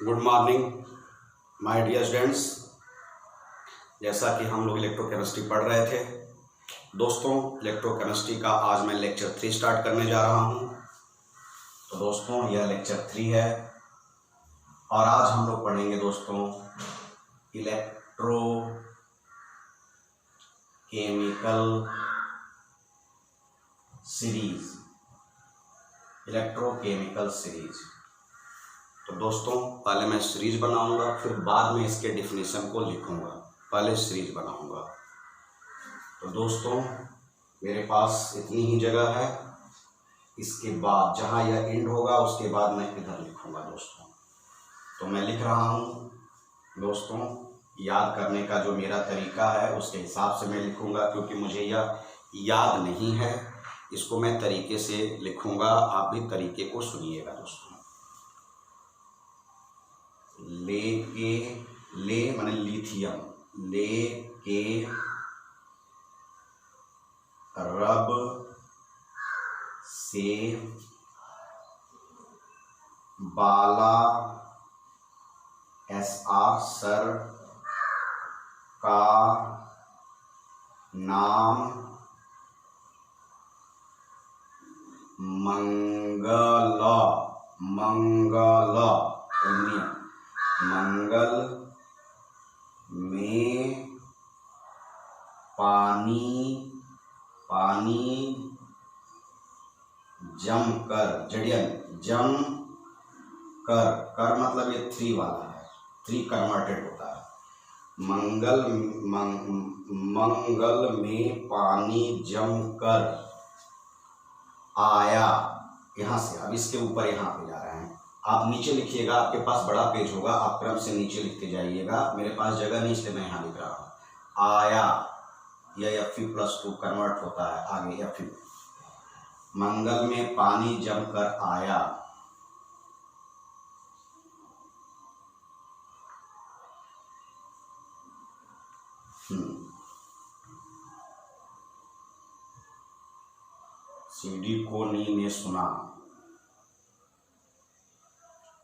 Good morning my dear students. जैसा कि हम लोग इलेक्ट्रोकेमिस्ट्री पढ़ रहे थे दोस्तों, इलेक्ट्रोकेमिस्ट्री का आज मैं लेक्चर 3 स्टार्ट करने जा रहा हूं। तो दोस्तों यह लेक्चर 3 है और आज हम लोग पढ़ेंगे दोस्तों इलेक्ट्रोकेमिकल सीरीज। तो दोस्तों पहले मैं सीरीज बनाऊंगा, फिर बाद में इसके डिफिनीशन को लिखूंगा। पहले सीरीज बनाऊंगा। तो दोस्तों मेरे पास इतनी ही जगह है, इसके बाद जहां यह एंड होगा उसके बाद मैं इधर लिखूंगा दोस्तों। तो मैं लिख रहा हूं दोस्तों, याद करने का जो मेरा तरीका है उसके हिसाब से मैं लिखूंगा, क्योंकि मुझे यह याद नहीं है। इसको मैं तरीके से लिखूंगा, आप भी तरीके को सुनिएगा दोस्तों। ले माने लिथियम, ले के रब से बाला SR सर का नाम मंगल में पानी जम कर मतलब ये 3 वाला है, 3 कन्वर्टेड होता है। मंगल में पानी जम कर आया, यहाँ से अब इसके ऊपर यहाँ पे जा रहे हैं। आप नीचे लिखिएगा, आपके पास बड़ा पेज होगा, आप क्रम से नीचे लिखते जाइएगा। मेरे पास जगह नहीं इसलिए मैं यहाँ लिख रहा हूँ। आया, यह Fe+2 कन्वर्ट होता है आगे Fe। मंगल में पानी जमकर आया, सीडी को नी ने सुना,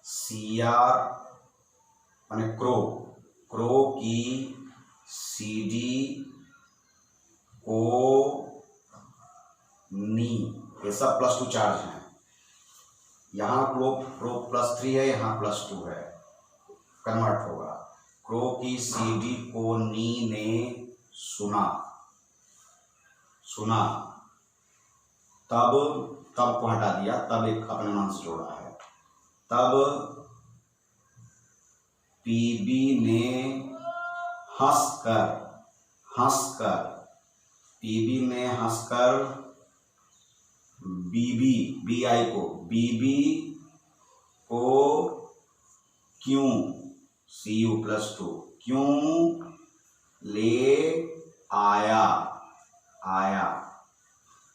CR माने क्रो की सीडी को नी, ये सब +2 चार्ज हैं। यहाँ क्रो +3 है, यहाँ +2 है, कन्वर्ट होगा। क्रो की सीडी को नी ने सुना, तब को हटा दिया, तब एक अपने नाम से जोड़ा है। तब पीबी ने हंसकर बीबी को क्यों Cu+2 क्यों ले आया,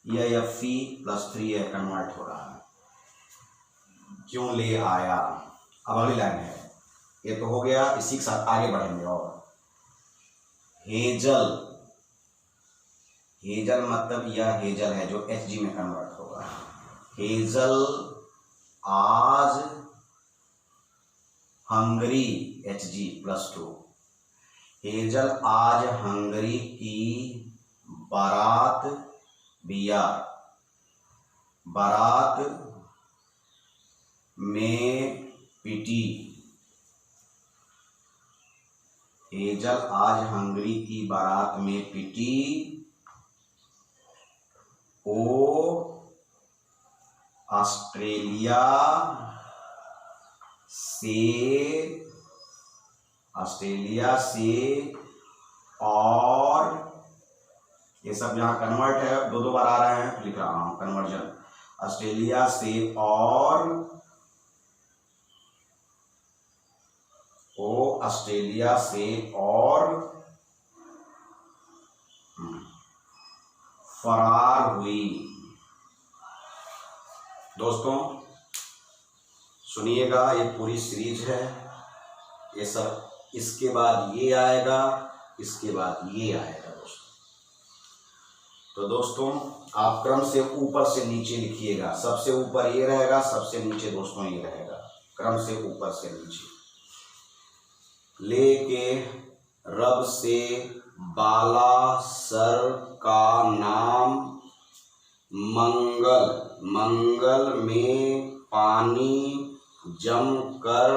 यह Fe+3 है, कन्वर्ट हो रहा है। क्यों ले आया। अब अगली लाइन है, ये तो हो गया, इसी के साथ आगे बढ़ेंगे। और हेजल मतलब यह हेजल है जो Hg में कन्वर्ट होगा। हेजल आज हंगरी Hg+2, हेजल आज हंगरी की बारात में पिटी। हेजल आज हंगरी की बारात में पिटी, ओ ऑस्ट्रेलिया से और ये सब यहाँ कन्वर्ट है, 2 बार आ रहे हैं, लिख रहा हूँ कन्वर्जन। ऑस्ट्रेलिया से और फरार हुई। दोस्तों सुनिएगा, ये पूरी सीरीज है, ये सब इसके बाद ये आएगा, इसके बाद ये आएगा दोस्तों। तो दोस्तों आप क्रम से ऊपर से नीचे लिखिएगा। सबसे ऊपर ये रहेगा, सबसे नीचे दोस्तों ये रहेगा, क्रम से ऊपर से नीचे। लेके रब से बालासर का नाम मंगल, मंगल में पानी जम कर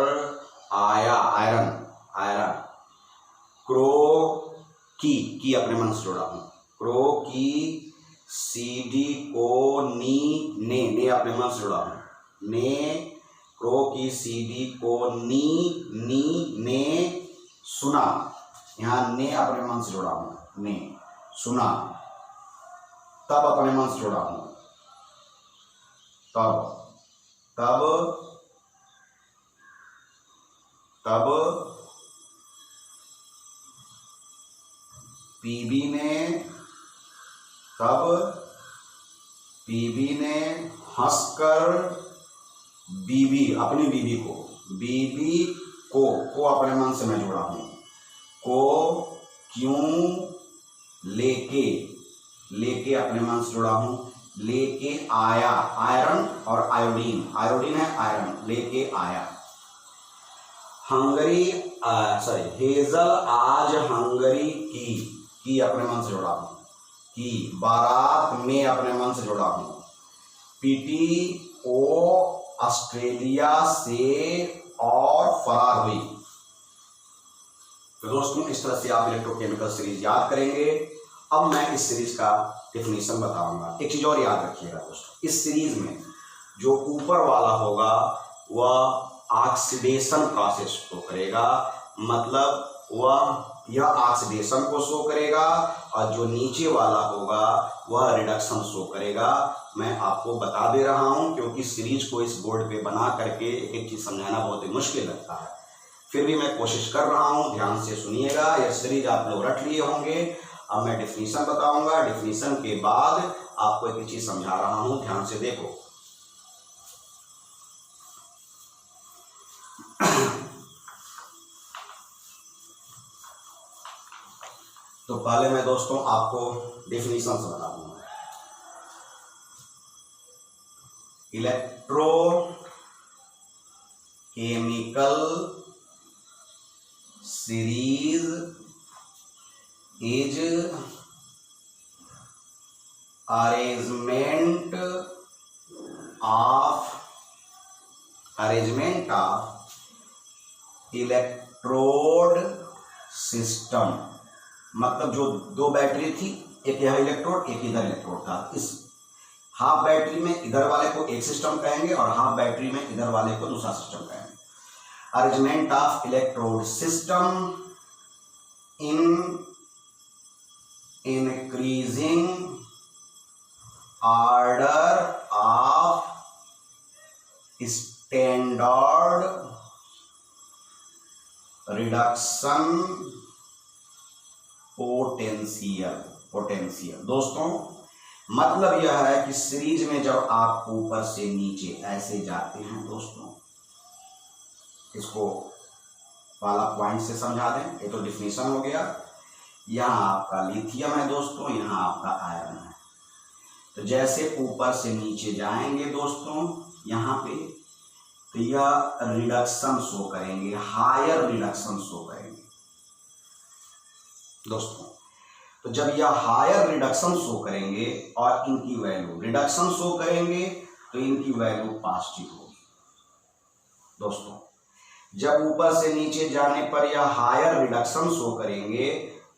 आया, आयरन, आयरन। क्रो की अपने मन से जोड़ा हूं, क्रो की सीडी को ने अपने मन से जोड़ा हूं, ने क्रो की सीडी को ने सुना, यहां ने अपने मन से जोड़ा हूं, ने सुना, तब अपने मन से जोड़ा हूं, तब पीबी ने हंसकर बीबी, अपनी बीबी को अपने मन से मैं जोड़ा हूं, को क्यों लेके अपने मन से जोड़ा हूं, लेके आया, आयरन और आयोडीन, आयोडीन है आयरन, लेके आया। हंगरी हेजल आज हंगरी की अपने मन से जोड़ा हूं, की बारात में अपने मन से जोड़ा हूं, पीटी ओ ऑस्ट्रेलिया से और फरार हुई। तो दोस्तों इस तरह से आप इलेक्ट्रोकेमिकल सीरीज याद करेंगे। अब मैं इस सीरीज का डेफिनेशन बताऊंगा। एक चीज और याद रखिएगा दोस्तों, इस सीरीज में जो ऊपर वाला होगा वह ऑक्सीडेशन प्रोसेस को करेगा, मतलब वह यह ऑक्सीडेशन को शो करेगा, और जो नीचे वाला होगा वह रिडक्शन शो करेगा। मैं आपको बता दे रहा हूं क्योंकि सीरीज को इस बोर्ड पे बना करके एक चीज समझाना बहुत ही मुश्किल लगता है, फिर भी मैं कोशिश कर रहा हूं, ध्यान से सुनिएगा। यह सीरीज आप लोग रट लिए होंगे। अब मैं डेफिनेशन बताऊंगा, डेफिनेशन के बाद आपको एक चीज समझा रहा हूं, ध्यान से देखो। तो पहले मैं दोस्तों आपको डेफिनेशन से बता दूंगा। Electro chemical series is arrangement of electrode system, मतलब जो दो बैटरी थी, एक यह इलेक्ट्रोड एक इधर इलेक्ट्रोड था, इस हाफ बैटरी में इधर वाले को एक सिस्टम कहेंगे और हाफ बैटरी में इधर वाले को दूसरा सिस्टम कहेंगे। Arrangement of electrode system in increasing order of standard reduction potential. दोस्तों मतलब यह है कि सीरीज में जब आप ऊपर से नीचे ऐसे जाते हैं दोस्तों, इसको वाला पॉइंट से समझा दें। ये तो डिफिनेशन हो गया। यहाँ आपका लिथियम है दोस्तों, यहाँ आपका आयरन है। तो जैसे ऊपर से नीचे जाएंगे दोस्तों यहाँ पे, तो यह रिडक्शन शो करेंगे, हायर रिडक्शन शो करेंगे दोस्तों। तो जब यह हायर रिडक्शन शो करेंगे और इनकी वैल्यू रिडक्शन शो करेंगे तो इनकी वैल्यू पॉजिटिव होगी दोस्तों। जब ऊपर से नीचे जाने पर यह हायर रिडक्शन शो करेंगे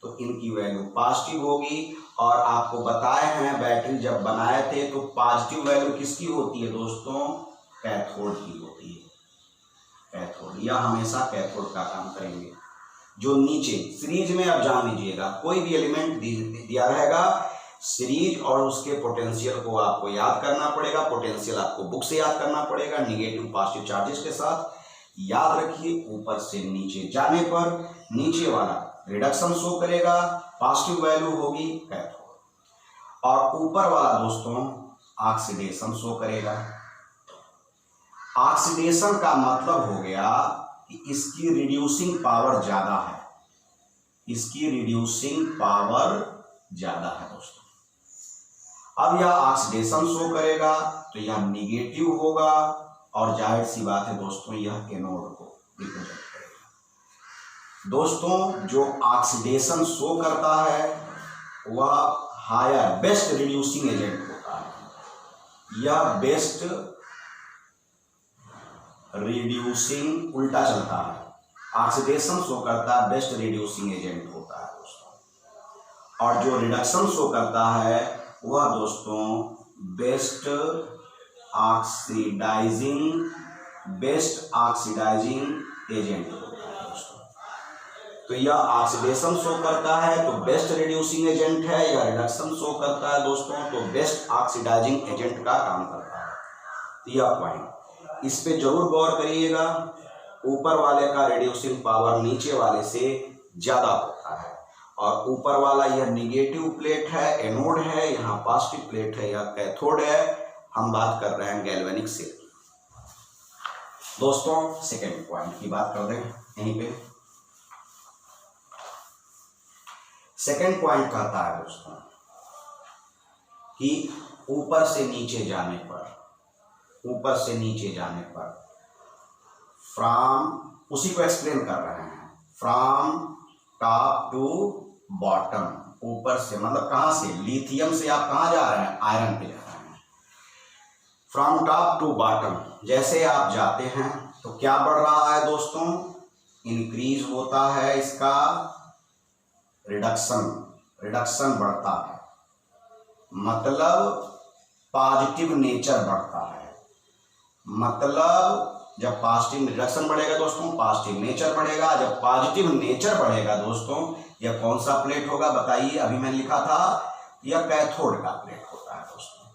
तो इनकी वैल्यू पॉजिटिव होगी। और आपको बताए हैं बैटरी जब बनाए थे तो पॉजिटिव वैल्यू किसकी होती है दोस्तों? कैथोड की होती है, कैथोड। यह हमेशा कैथोड का काम करेंगे। जो नीचे सीरीज में आप जान लीजिएगा, कोई भी एलिमेंट दिया रहेगा सीरीज और उसके पोटेंशियल को आपको याद करना पड़ेगा। पोटेंशियल आपको बुक से याद करना पड़ेगा निगेटिव पॉजिटिव चार्जेस के साथ। याद रखिए ऊपर से नीचे जाने पर नीचे वाला रिडक्शन शो करेगा, पॉजिटिव वैल्यू होगी कैथोड। और ऊपर वाला दोस्तों ऑक्सीडेशन शो करेगा। ऑक्सीडेशन का मतलब हो गया कि इसकी रिड्यूसिंग पावर ज्यादा है, इसकी रिड्यूसिंग पावर ज्यादा है दोस्तों। अब यह ऑक्सीडेशन शो करेगा तो यह निगेटिव होगा और जाहिर सी बात है दोस्तों यह एनोड को रिप्रेजेंट करेगा। दोस्तों जो ऑक्सीडेशन शो करता है वह हायर बेस्ट रिड्यूसिंग एजेंट होता है। यह बेस्ट रिड्यूसिंग उल्टा चलता है, ऑक्सीडेशन शो करता है बेस्ट रिड्यूसिंग एजेंट होता है दोस्तों, और जो रिडक्शन शो करता है वह दोस्तों बेस्ट ऑक्सीडाइजिंग एजेंट होता है दोस्तों। तो यह ऑक्सीडेशन शो करता है तो बेस्ट रिड्यूसिंग एजेंट है, या रिडक्शन शो करता है दोस्तों तो बेस्ट ऑक्सीडाइजिंग एजेंट का काम करता है। तो यह पॉइंट इस पे जरूर गौर करिएगा। ऊपर वाले का रिड्यूसिंग पावर नीचे वाले से ज्यादा होता है, और ऊपर वाला यह निगेटिव प्लेट है, एनोड है, यहाँ पॉजिटिव प्लेट है, यह कैथोड है। हम बात कर रहे हैं गैल्वेनिक सेल। दोस्तों सेकेंड पॉइंट की बात कर दें यहीं पे। सेकेंड पॉइंट कहता है दोस्तों कि ऊपर से नीचे जाने पर फ्रॉम, उसी को एक्सप्लेन कर रहे हैं, फ्रॉम टॉप टू बॉटम, ऊपर से मतलब कहां से, लिथियम से आप कहां जा रहे हैं, आयरन पे जा रहे हैं। फ्रॉम टॉप टू बॉटम जैसे आप जाते हैं तो क्या बढ़ रहा है दोस्तों, इंक्रीज होता है इसका रिडक्शन बढ़ता है, मतलब पॉजिटिव नेचर बढ़ता है। मतलब जब पॉजिटिव रिडक्शन बढ़ेगा दोस्तों पॉजिटिव नेचर बढ़ेगा। जब पॉजिटिव नेचर बढ़ेगा दोस्तों यह कौन सा प्लेट होगा बताइए, अभी मैंने लिखा था यह कैथोड का प्लेट होता है दोस्तों।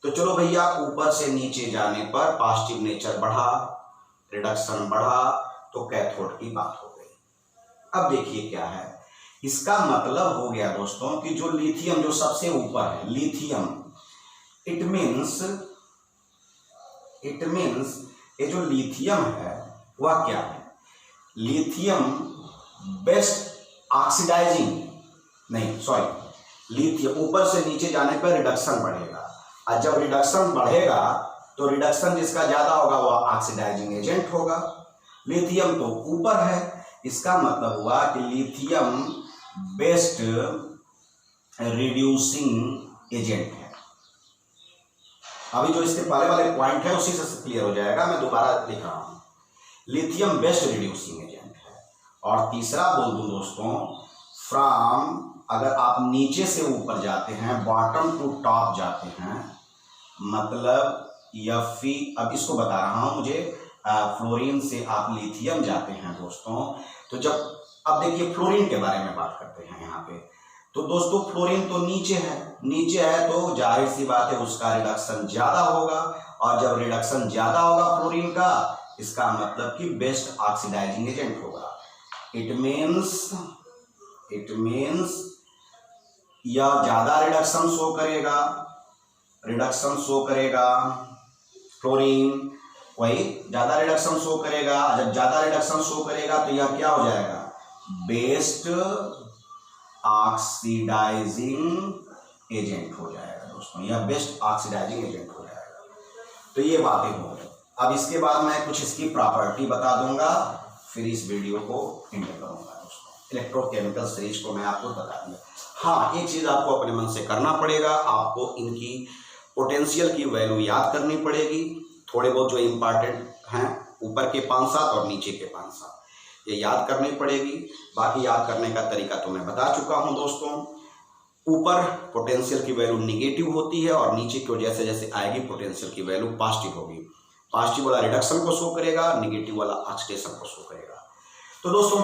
तो चलो भैया, ऊपर से नीचे जाने पर पॉजिटिव नेचर बढ़ा, रिडक्शन बढ़ा, तो कैथोड की बात हो गई। अब देखिए क्या है, इसका मतलब हो गया दोस्तों कि जो लिथियम जो सबसे ऊपर है, लिथियम, इट मीन्स ये जो लिथियम है वह क्या है, लिथियम बेस्ट ऑक्सीडाइजिंग, नहीं सॉरी, लिथियम ऊपर से नीचे जाने पर रिडक्शन बढ़ेगा, और जब रिडक्शन बढ़ेगा तो रिडक्शन जिसका ज्यादा होगा वह ऑक्सीडाइजिंग एजेंट होगा। लिथियम तो ऊपर है, इसका मतलब हुआ कि लिथियम बेस्ट रिड्यूसिंग एजेंट है। अभी जो इसके पहले वाले पॉइंट है उसी से क्लियर हो जाएगा, मैं दोबारा लिख रहा हूं, लिथियम बेस्ट रिड्यूसिंग एजेंट है। और तीसरा बोल दूं दोस्तों, फ्रॉम, अगर आप नीचे से ऊपर जाते हैं, बॉटम टू टॉप जाते हैं, मतलब Fe, अब इसको बता रहा हूं मुझे, फ्लोरीन से आप लिथियम जाते हैं दोस्तों, तो जब, अब देखिए फ्लोरीन के बारे में बात करते हैं यहाँ पे। तो दोस्तों फ्लोरीन तो नीचे है तो जाहिर सी बात है उसका रिडक्शन ज्यादा होगा, और जब रिडक्शन ज्यादा होगा फ्लोरीन का, इसका मतलब कि बेस्ट ऑक्सीडाइजिंग एजेंट होगा। इट मीन्स यह ज्यादा रिडक्शन शो करेगा फ्लोरीन, वही ज्यादा रिडक्शन शो करेगा। जब ज्यादा रिडक्शन शो करेगा तो यह क्या हो जाएगा, बेस्ट ऑक्सीडाइजिंग एजेंट हो जाएगा दोस्तों, यह बेस्ट ऑक्सीडाइजिंग एजेंट हो जाएगा। तो ये बातें हो गई। अब इसके बाद मैं कुछ इसकी प्रॉपर्टी बता दूंगा, फिर इस वीडियो को एंड करूंगा दोस्तों। इलेक्ट्रोकेमिकल सीरीज को मैं आपको बता दिया। हाँ, एक चीज आपको अपने मन से करना पड़ेगा, आपको इनकी पोटेंशियल की वैल्यू याद करनी पड़ेगी, थोड़े बहुत जो इंपॉर्टेंट हैं, ऊपर के 5-7 और नीचे के 5-7 ये याद करनी पड़ेगी। बाकी याद करने का तरीका तो मैं बता चुका हूं दोस्तों। ऊपर पोटेंशियल की वैल्यू निगेटिव होती है, और नीचे की जैसे जैसे आएगी पोटेंशियल की वैल्यू पॉजिटिव होगी। पॉजिटिव वाला रिडक्शन को शो करेगा, निगेटिव वाला ऑक्सीडेशन को शो करेगा। तो दोस्तों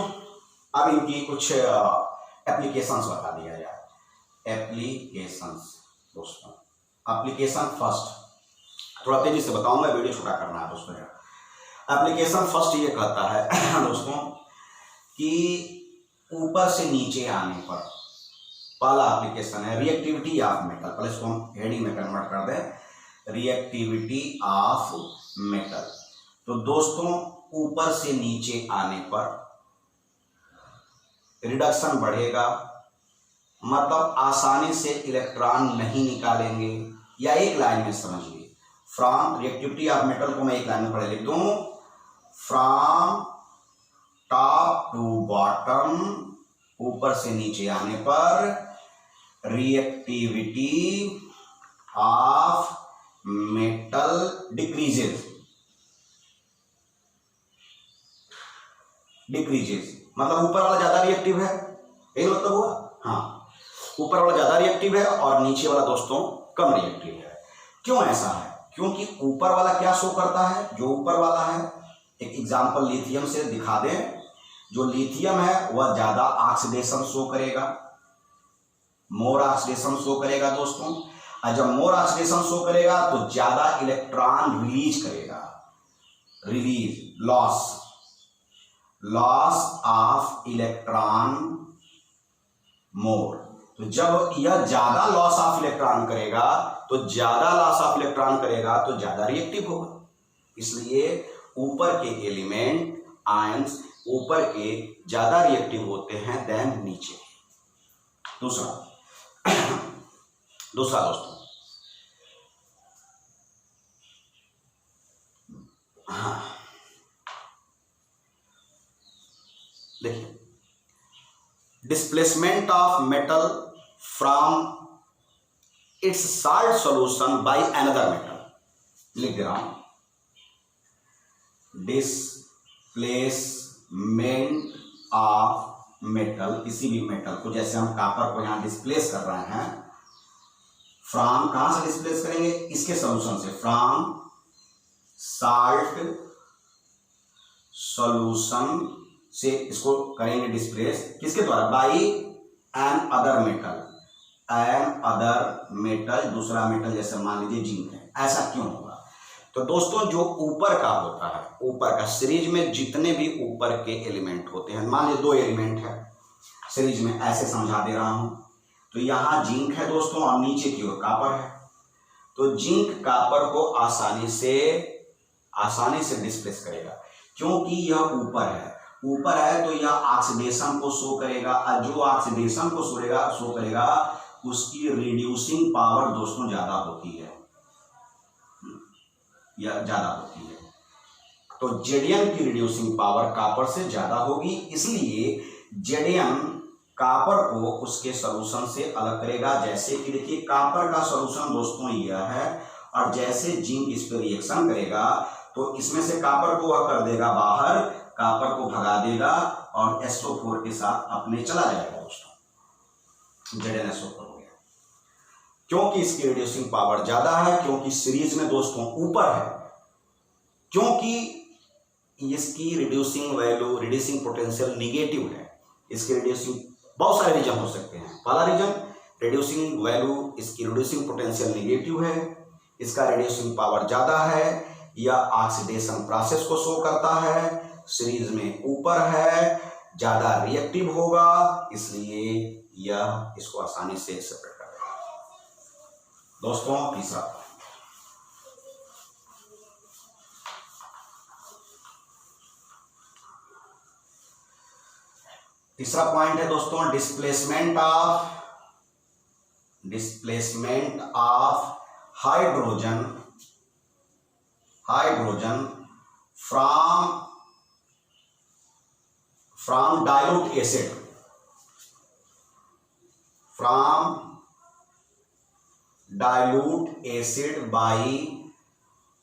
अब इनकी कुछ एप्लीकेशंस बता दिया जाए। एप्लीकेशंस दोस्तों, एप्लीकेशन फर्स्ट, थोड़ा तेजी से बताऊंगा, वीडियो छोटा करना है दोस्तों। एप्लीकेशन फर्स्ट ये कहता है दोस्तों कि ऊपर से नीचे आने पर, पहला एप्लीकेशन है रिएक्टिविटी ऑफ मेटल, पहले इसको हम हेडिंग में कन्वर्ट कर दें, रिएक्टिविटी ऑफ मेटल। तो दोस्तों ऊपर से नीचे आने पर रिडक्शन बढ़ेगा, मतलब आसानी से इलेक्ट्रॉन नहीं निकालेंगे, या एक लाइन में समझिए, फ्रॉम रिएक्टिविटी ऑफ मेटल को मैं एक लाइन में पढ़े लिख दूं, फ्रॉम टॉप टू बॉटम, ऊपर से नीचे आने पर रिएक्टिविटी ऑफ मेटल डिक्रीजेस। मतलब ऊपर वाला ज्यादा रिएक्टिव है, यही मतलब हुआ। हाँ, ऊपर वाला ज्यादा रिएक्टिव है और नीचे वाला दोस्तों कम रिएक्टिव है। क्यों ऐसा है? क्योंकि ऊपर वाला क्या शो करता है, जो ऊपर वाला है, एक एग्जांपल लिथियम से दिखा दें। जो लिथियम है वह ज्यादा ऑक्सीडेशन शो करेगा, मोर ऑक्सीडेशन शो करेगा दोस्तों। और जब मोर ऑक्सीडेशन शो करेगा तो ज्यादा इलेक्ट्रॉन रिलीज करेगा, लॉस ऑफ इलेक्ट्रॉन मोर। तो जब यह ज्यादा लॉस ऑफ इलेक्ट्रॉन करेगा तो ज्यादा रिएक्टिव होगा। इसलिए ऊपर के एलिमेंट आयंस ऊपर के ज्यादा रिएक्टिव होते हैं देन नीचे। दूसरा दोस्तों, हाँ देखिए, displacement of metal from its salt solution by another metal. लिख दे रहा हूं, डिस्प्लेसमेंट ऑफ मेटल, किसी भी मेटल को, जैसे हम कॉपर को यहां डिस्प्लेस कर रहे हैं, फ्रॉम, कहां से डिस्प्लेस करेंगे, इसके सॉल्यूशन से, फ्रॉम साल्ट सॉल्यूशन से इसको करेंगे डिस्प्लेस, किसके द्वारा, बाय एन अदर मेटल, दूसरा मेटल, जैसे मान लीजिए जिंक है। ऐसा क्यों होगा? तो दोस्तों जो ऊपर का होता है, ऊपर का सीरीज में जितने भी ऊपर के एलिमेंट होते हैं, मान लीजिए 2 एलिमेंट है सीरीज में, ऐसे समझा दे रहा हूं। तो यहां जिंक है दोस्तों और नीचे की ओर कॉपर है। तो जिंक कॉपर को आसानी से डिस्प्लेस करेगा, क्योंकि यह ऊपर है तो यह ऑक्सीडेशन को शो करेगा, और जो ऑक्सीडेशन को शो करेगा उसकी रिड्यूसिंग पावर दोस्तों ज्यादा होती है, तो जेडियम की रिड्यूसिंग पावर कॉपर से ज्यादा होगी। इसलिए जेडियम कॉपर को उसके सॉल्यूशन से अलग करेगा। जैसे कि देखिए, कॉपर का सॉल्यूशन दोस्तों यह है, और जैसे जिंक इस पर रिएक्शन करेगा तो इसमें से कॉपर को वह कर देगा बाहर, कॉपर को भगा देगा और SO4 के साथ अपने चला जाएगा दोस्तों, ZnSO4 हो गया। क्योंकि इसकी रिड्यूसिंग पावर ज्यादा है, क्योंकि सीरीज में दोस्तों ऊपर है, क्योंकि इसकी रिड्यूसिंग पोटेंशियल निगेटिव है। इसकी रिड्यूसिंग बहुत सारे रीजन हो सकते हैं। पहला रीजन, रिड्यूसिंग वैल्यू, इसकी रिड्यूसिंग पोटेंशियल निगेटिव है, इसका रिड्यूसिंग पावर ज्यादा है, या ऑक्सीडेशन प्रोसेस को शो करता है, सीरीज में ऊपर है, ज्यादा रिएक्टिव होगा, इसलिए यह इसको आसानी से सेपरेट कर देगा। दोस्तों तीसरा पॉइंट है दोस्तों, displacement of hydrogen from dilute acid by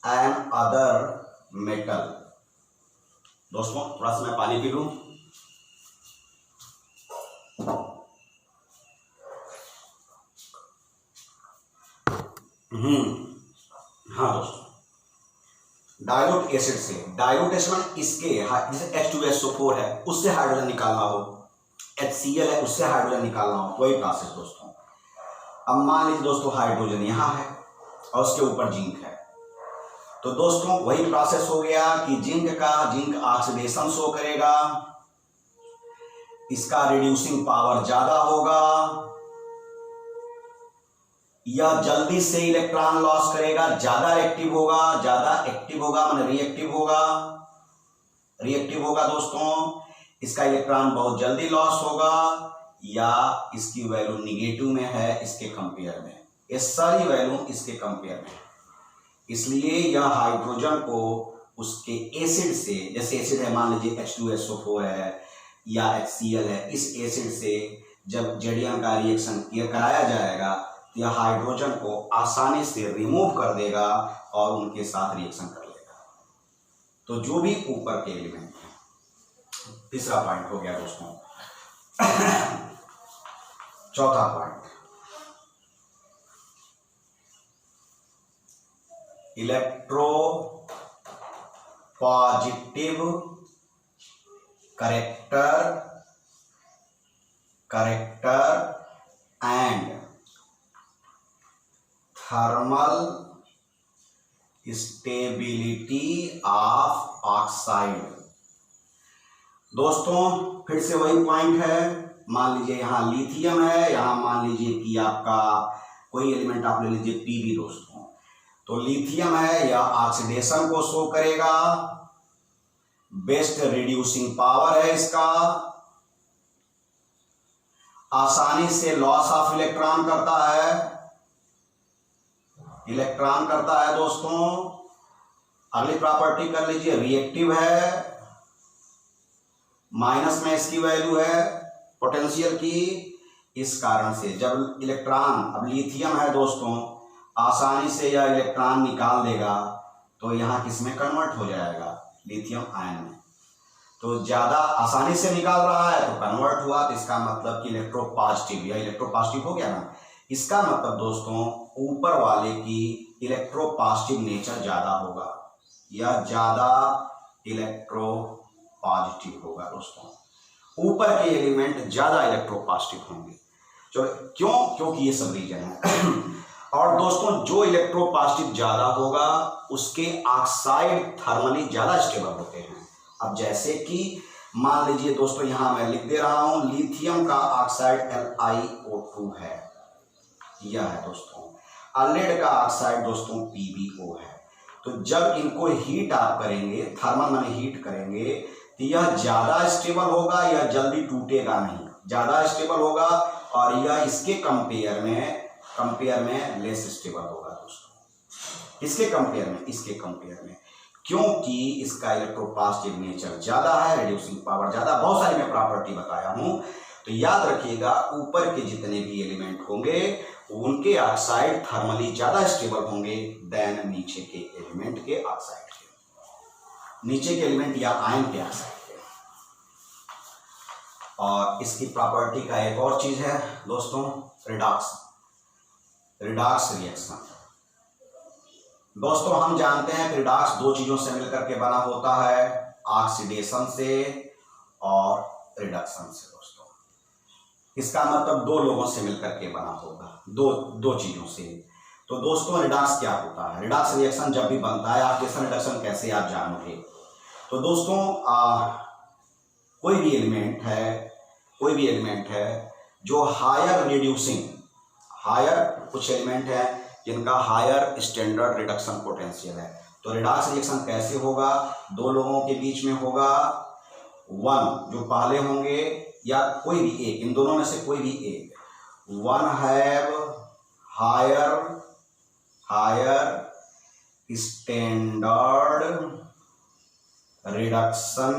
an other metal। दोस्तों थोड़ा सा मैं पानी पी लूं। हाँ दोस्तों, डाइल्यूट एसिड से, डाइल्यूट एसिड इसके, जैसे H2SO4 है उससे हाइड्रोजन निकालना हो, HCl है उससे हाइड्रोजन निकालना हो, वही प्रोसेस दोस्तों। अब मान लीजिए दोस्तों हाइड्रोजन यहाँ है और उसके ऊपर जिंक है, तो दोस्तों वही प्रोसेस हो गया कि जिंक ऑक्सीडेशन शो करेगा, इसका रिड्यूसिंग पावर ज्यादा होगा, यह जल्दी से इलेक्ट्रॉन लॉस करेगा, ज्यादा एक्टिव होगा माने रिएक्टिव होगा दोस्तों, इसका इलेक्ट्रॉन बहुत जल्दी लॉस होगा, या इसकी वैल्यू निगेटिव में है इसके कंपेयर में, ये सारी वैल्यू इसके कंपेयर में। इसलिए यह हाइड्रोजन को उसके एसिड से, जैसे एसिड है मान लीजिए H2SO4 है या HCl है, इस एसिड से जब जेडीएन का रिएक्शन कराया जाएगा तो यह हाइड्रोजन को आसानी से रिमूव कर देगा और उनके साथ रिएक्शन कर लेगा। तो जो भी ऊपर के एलिमेंट हैं, तीसरा पॉइंट हो गया दोस्तों। चौथा point, electro positive character and thermal stability of oxide. दोस्तों फिर से वही पॉइंट है, मान लीजिए यहाँ लिथियम है, यहाँ मान लीजिए कि आपका कोई एलिमेंट आप ले लीजिए Pb दोस्तों। तो लिथियम है, यह ऑक्सीडेशन को शो करेगा, बेस्ट रिड्यूसिंग पावर है इसका, आसानी से लॉस ऑफ इलेक्ट्रॉन करता है दोस्तों। अगली प्रॉपर्टी कर लीजिए, रिएक्टिव है, माइनस में इसकी वैल्यू है पोटेंशियल की। इस कारण से जब इलेक्ट्रॉन, अब लिथियम है दोस्तों, आसानी से यह इलेक्ट्रॉन निकाल देगा तो यहाँ किस में कन्वर्ट हो जाएगा, लिथियम आयन में। तो ज्यादा आसानी से निकाल रहा है तो कन्वर्ट हुआ, तो इसका मतलब कि इलेक्ट्रोपॉजिटिव, या इलेक्ट्रोपॉजिटिव हो गया ना। इसका मतलब दोस्तों ऊपर वाले की इलेक्ट्रोपॉजिटिव नेचर ज्यादा होगा, या ज्यादा इलेक्ट्रोपॉजिटिव होगा दोस्तों। ऊपर के एलिमेंट ज्यादा इलेक्ट्रोपॉजिटिव होंगे। चलो क्यों, क्योंकि ये सब रीजन है। और दोस्तों जो इलेक्ट्रोपॉजिटिव ज्यादा होगा उसके ऑक्साइड थर्मली ज्यादा स्टेबल होते हैं। अब जैसे कि मान लीजिए दोस्तों, यहां मैं लिख दे रहा हूं, लिथियम का ऑक्साइड LiO2 है, यह है दोस्तों। लेड का ऑक्साइड दोस्तों PbO है। तो जब इनको हीट आप करेंगे, थर्मल माने हीट करेंगे, तो यह ज्यादा स्टेबल होगा, यह जल्दी टूटेगा नहीं, ज्यादा स्टेबल होगा, और यह इसके कंपेयर में लेस स्टेबल होगा दोस्तों। इसके कंपेयर में क्योंकि इसका इलेक्ट्रोपॉजिटिव नेचर ज्यादा है, रिड्यूसिंग पावर ज्यादा, बहुत सारी मैं प्रॉपर्टी बताया हूं। तो याद रखिएगा, ऊपर के जितने भी एलिमेंट होंगे उनके ऑक्साइड थर्मली ज्यादा स्टेबल होंगे देन नीचे के एलिमेंट के ऑक्साइड के, नीचे के एलिमेंट या आयन के ऑक्साइड के। और इसकी प्रॉपर्टी का एक और चीज है दोस्तों, रिडॉक्स रिएक्शन। दोस्तों हम जानते हैं कि रिडॉक्स दो चीजों से मिलकर के बना होता है, ऑक्सीडेशन से और रिडक्शन से दोस्तों। इसका मतलब दो लोगों से मिलकर के बना होगा, दो चीजों से। तो दोस्तों रिडॉक्स क्या होता है, रिडॉक्स रिएक्शन जब भी बनता है, ऑक्सीडेशन रिडक्शन कैसे आप जानोगे। तो दोस्तों कोई भी एलिमेंट है जो हायर रिड्यूसिंग, कुछ एलिमेंट है जिनका हायर स्टैंडर्ड रिडक्शन पोटेंशियल है। तो रिडॉक्स रिएक्शन कैसे होगा, दो लोगों के बीच में होगा, वन जो पहले होंगे या कोई भी एक, इन दोनों में से कोई भी एक, one have higher standard reduction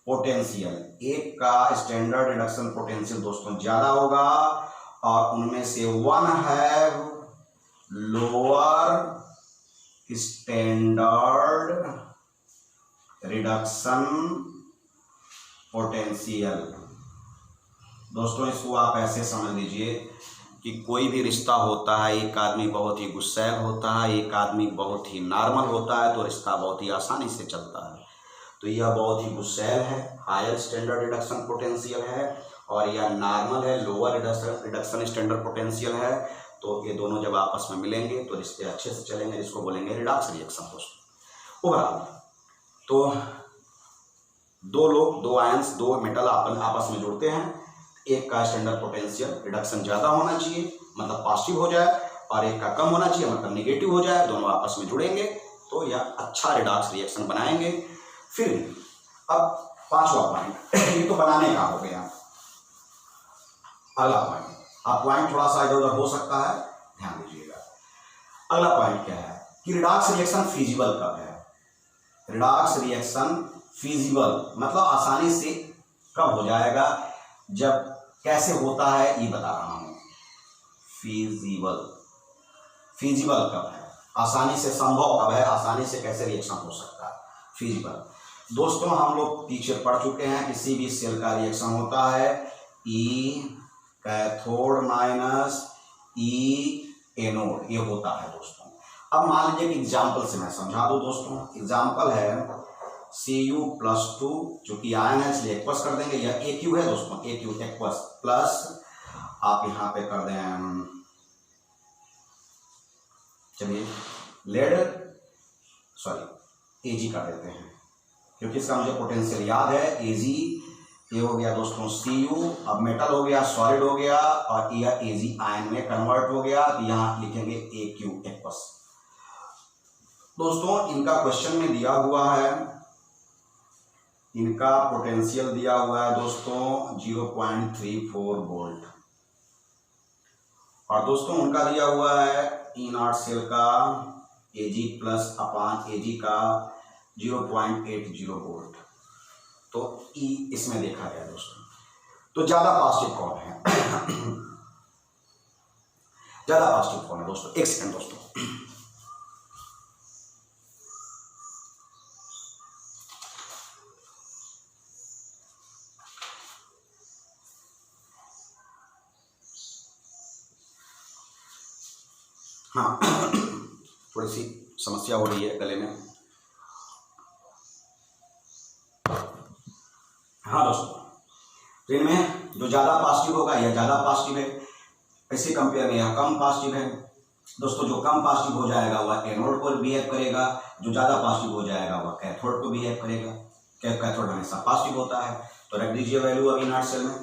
potential, एक का स्टैंडर्ड रिडक्शन पोटेंशियल दोस्तों ज्यादा होगा, और उनमें से one have lower standard reduction potential. दोस्तों इसको आप ऐसे समझ लीजिए कि कोई भी रिश्ता होता है, एक आदमी बहुत ही गुस्सैल होता है, एक आदमी बहुत ही नॉर्मल होता है, तो रिश्ता बहुत ही आसानी से चलता है। तो यह बहुत ही गुस्सैल है, हायर स्टैंडर्ड रिडक्शन पोटेंशियल है, और यह नॉर्मल है, लोअर रिडक्शन स्टैंडर्ड पोटेंशियल है। तो ये दोनों जब आपस में मिलेंगे तो रिश्ते अच्छे से चलेंगे, जिसको बोलेंगे रिडॉक्स रिएक्शन दोस्तों। ओवरऑल तो दो आयंस, दो मेटल आपस में जुड़ते हैं, एक का स्टैंडर्ड पोटेंशियल रिडक्शन ज्यादा होना चाहिए मतलब पॉजिटिव हो जाए, और एक का कम होना चाहिए मतलब नेगेटिव हो जाए, दोनों आपस में जुड़ेंगे तो यह अच्छा रिडॉक्स रिएक्शन बनाएंगे। फिर अब पांचवा पॉइंट, ये तो बनाने का हो गया। अगला पॉइंट, आप पॉइंट थोड़ा सा इधर उधर हो सकता है, ध्यान दीजिएगा। अगला पॉइंट क्या है कि रिडॉक्स रिएक्शन फिजिबल कब है। रिडॉक्स रिएक्शन फीजिबल मतलब आसानी से कब हो जाएगा, जब कैसे होता है ये बता रहा हूं। फीजिबल, फीजिबल कब है, आसानी से संभव कब है, आसानी से कैसे रिएक्शन हो सकता है, फीजिबल। दोस्तों हम लोग पीछे पढ़ चुके हैं, किसी भी सेल का रिएक्शन होता है ई कैथोड माइनस ई एनोड, ये होता है दोस्तों। अब मान लीजिए कि एग्जाम्पल से मैं समझा दूं दोस्तों। एग्जाम्पल है Cu+2, चूंकि आयन है इसलिए एक्वस कर देंगे, यह Aq है दोस्तों, Aq एक्वस प्लस आप यहाँ पे कर दें, चलिए लेड सॉरी Ag कर देते हैं, क्योंकि इसका मुझे पोटेंशियल याद है। Ag ये हो गया दोस्तों Cu, अब मेटल हो गया, सॉलिड हो गया, और यह Ag आयन में कन्वर्ट हो गया, तो यहाँ लिखेंगे Aq एक्वस। दोस्तों इनका क्वेश्चन में दिया हुआ है, इनका पोटेंशियल दिया हुआ है दोस्तों 0.34 वोल्ट, और दोस्तों उनका दिया हुआ है E0 सेल का Ag+/Ag का 0.80 वोल्ट। तो E इसमें देखा गया दोस्तों। तो ज्यादा पॉजिटिव कौन है ज्यादा पॉजिटिव कौन है दोस्तों, एक सेकंड दोस्तों। हाँ थोड़ी सी समस्या हो रही है गले में। हाँ दोस्तों, तो इनमें जो ज़्यादा पॉजिटिव होगा यह ज़्यादा पॉजिटिव है, इसके कंपेयर में यह कम पॉजिटिव है। दोस्तों जो कम पॉजिटिव हो जाएगा वह एनोड को बिहेव करेगा, जो ज़्यादा पॉजिटिव हो जाएगा वह कैथोड को बिहेव करेगा। कैथोड हमेशा पॉजिटिव होता है। तो रख दीजिए वैल्यू अब E0 सेल में।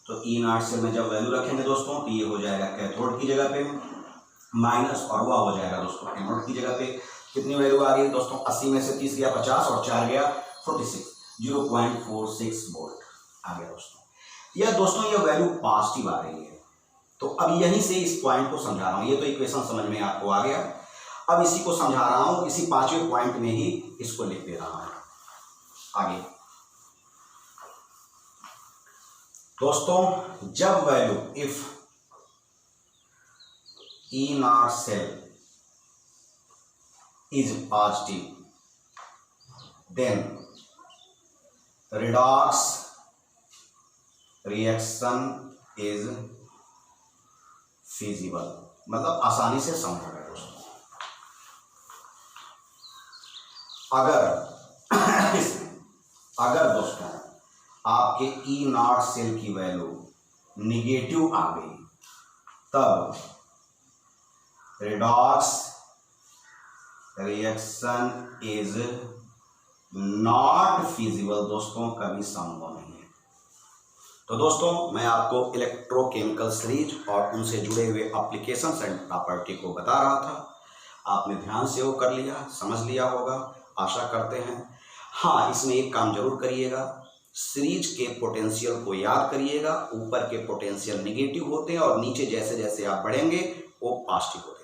तो E0 सेल में जब वैल्यू रखेंगे दोस्तों तो ये हो जाएगा कैथोड की जगह पे माइनस, और वह हो जाएगा दोस्तों एनोड की जगह पे। कितनी वैल्यू आ गई दोस्तों, 80 में से 30 गया 50 और 4 गया 46, 0.46 वोल्ट आ गया दोस्तों। यह दोस्तों यह वैल्यू पॉजिटिव आ रही है। तो अब यहीं से इस पॉइंट को समझा रहा हूँ, ये तो इक्वेशन समझ में आपको आ गया। अब इसी को समझा रहा हूँ, इसी 5वें पॉइंट में ही इसको लिख दे रहा हूँ आगे। दोस्तों जब value if E0 cell is positive, then redox reaction is feasible, मतलब आसानी से समझा गया दोस्तों। अगर दोस्तों आपके E0 सेल की वैल्यू निगेटिव आ गई, तब redox reaction is not feasible, दोस्तों कभी संभव नहीं है। तो दोस्तों मैं आपको इलेक्ट्रोकेमिकल सीरीज और उनसे जुड़े हुए एप्लीकेशंस एंड प्रॉपर्टी को बता रहा था। आपने ध्यान से वो कर लिया, समझ लिया होगा, आशा करते हैं। हाँ, इसमें एक काम जरूर करिएगा, सीरीज के पोटेंशियल को याद करिएगा। ऊपर के पोटेंशियल नेगेटिव होते हैं और नीचे जैसे जैसे आप बढ़ेंगे वो पॉजिटिव होते जाएंगे।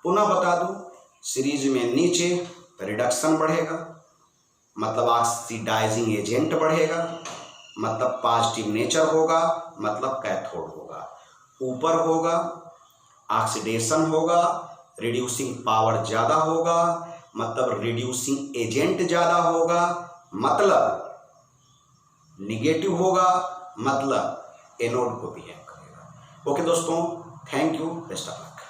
पुनः बता दूं, सीरीज में नीचे रिडक्शन बढ़ेगा, मतलब ऑक्सीडाइजिंग एजेंट बढ़ेगा, मतलब पॉजिटिव नेचर होगा, मतलब कैथोड होगा। ऊपर होगा ऑक्सीडेशन होगा, रिड्यूसिंग पावर ज़्यादा होगा, मतलब रिड्यूसिंग एजेंट ज़्यादा होगा, मतलब निगेटिव होगा, मतलब एनोड को बिहेव करेगा। ओके दोस्तों, thank you, best of luck.